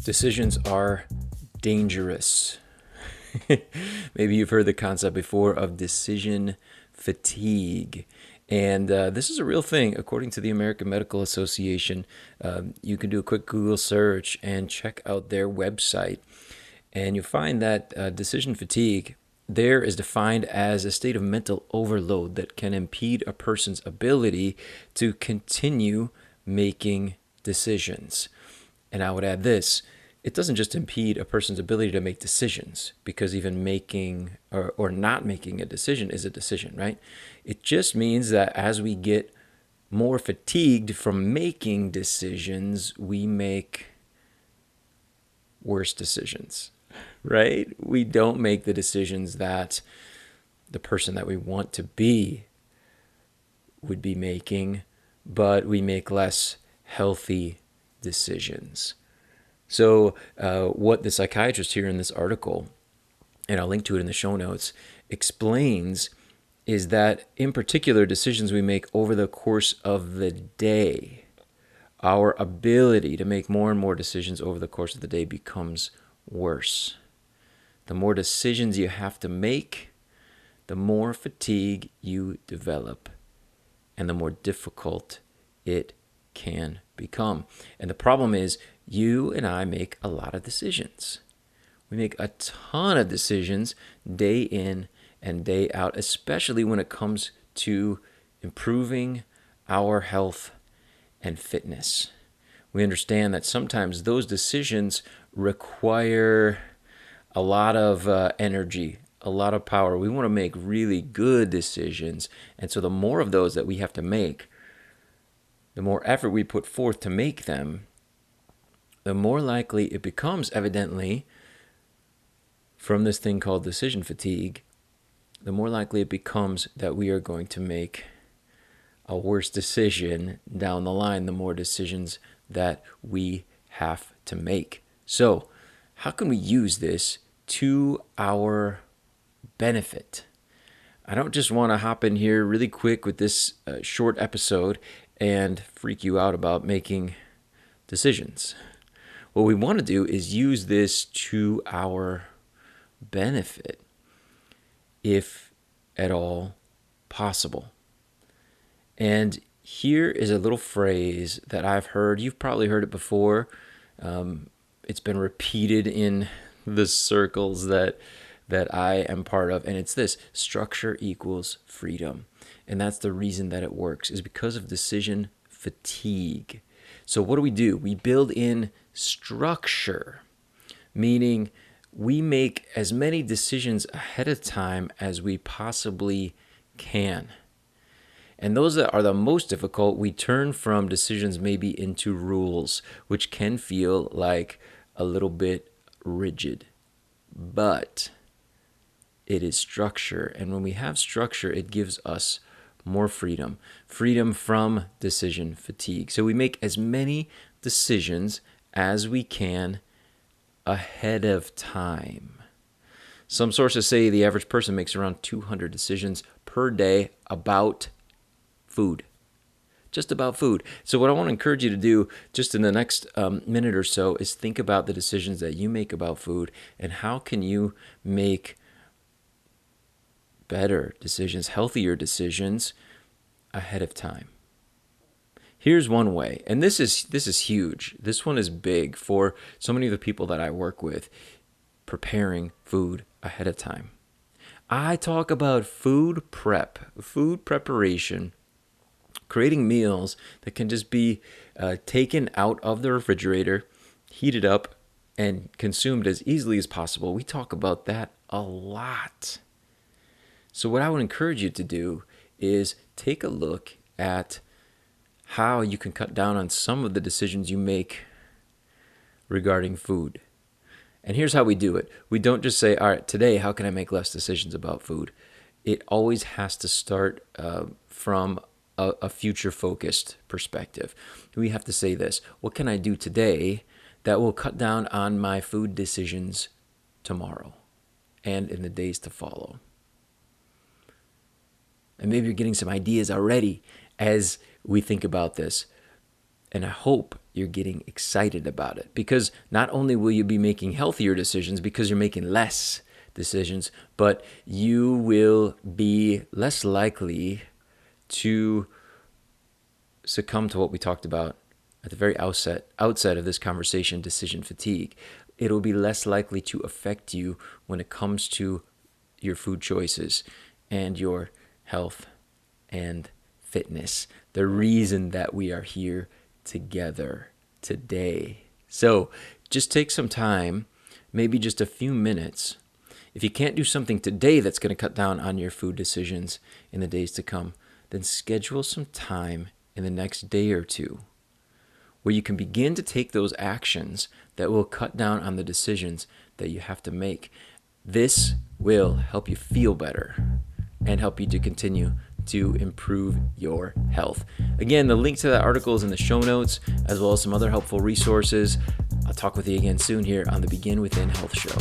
Decisions are dangerous. Maybe you've heard the concept before of decision fatigue. And this is a real thing. According to the American Medical Association, you can do a quick Google search and check out their website. And you'll find that decision fatigue there is defined as a state of mental overload that can impede a person's ability to continue making decisions. And I would add this, it doesn't just impede a person's ability to make decisions, because even making or not making a decision is a decision, right? It just means that as we get more fatigued from making decisions, we make worse decisions, right? We don't make the decisions that the person that we want to be would be making, but we make less healthy decisions. So what the psychiatrist here in this article, and I'll link to it in the show notes, explains is that in particular decisions we make over the course of the day, our ability to make more and more decisions over the course of the day becomes worse. The more decisions you have to make, the more fatigue you develop, and the more difficult it can become. And the problem is, you and I make a lot of decisions. We make a ton of decisions day in and day out, especially when it comes to improving our health and fitness. We understand that sometimes those decisions require a lot of energy, a lot of power. We want to make really good decisions. And so the more of those that we have to make, the more effort we put forth to make them, the more likely it becomes, evidently, from this thing called decision fatigue, the more likely it becomes that we are going to make a worse decision down the line, the more decisions that we have to make. So, how can we use this to our benefit? I don't just want to hop in here really quick with this short episode and freak you out about making decisions. What we want to do is use this to our benefit, if at all possible. And here is a little phrase that I've heard. You've probably heard it before. It's been repeated in the circles that I am part of, and it's this: structure equals freedom. And that's the reason that it works, is because of decision fatigue. So what do? We build in structure, meaning we make as many decisions ahead of time as we possibly can. And those that are the most difficult, we turn from decisions maybe into rules, which can feel like a little bit rigid. But it is structure. And when we have structure, it gives us more freedom from decision fatigue. So we make as many decisions as we can ahead of time. Some sources say the average person makes around 200 decisions per day about food. Just about food. So what I want to encourage you to do just in the next minute or so is think about the decisions that you make about food, and how can you make better decisions, healthier decisions ahead of time. Here's one way, and this is huge. This one is big for so many of the people that I work with, preparing food ahead of time. I talk about food preparation, creating meals that can just be taken out of the refrigerator, heated up, and consumed as easily as possible. We talk about that a lot. So what I would encourage you to do is take a look at how you can cut down on some of the decisions you make regarding food. And here's how we do it. We don't just say, all right, today, how can I make less decisions about food? It always has to start from a future-focused perspective. We have to say this: what can I do today that will cut down on my food decisions tomorrow and in the days to follow? And maybe you're getting some ideas already as we think about this. And I hope you're getting excited about it. Because not only will you be making healthier decisions because you're making less decisions, but you will be less likely to succumb to what we talked about at the very outset of this conversation, decision fatigue. It'll be less likely to affect you when it comes to your food choices and your health and fitness. The reason that we are here together today. So just take some time, maybe just a few minutes. If you can't do something today that's going to cut down on your food decisions in the days to come, then schedule some time in the next day or two where you can begin to take those actions that will cut down on the decisions that you have to make. This will help you feel better and help you to continue to improve your health. Again, the link to that article is in the show notes, as well as some other helpful resources. I'll talk with you again soon here on the Begin Within Health Show.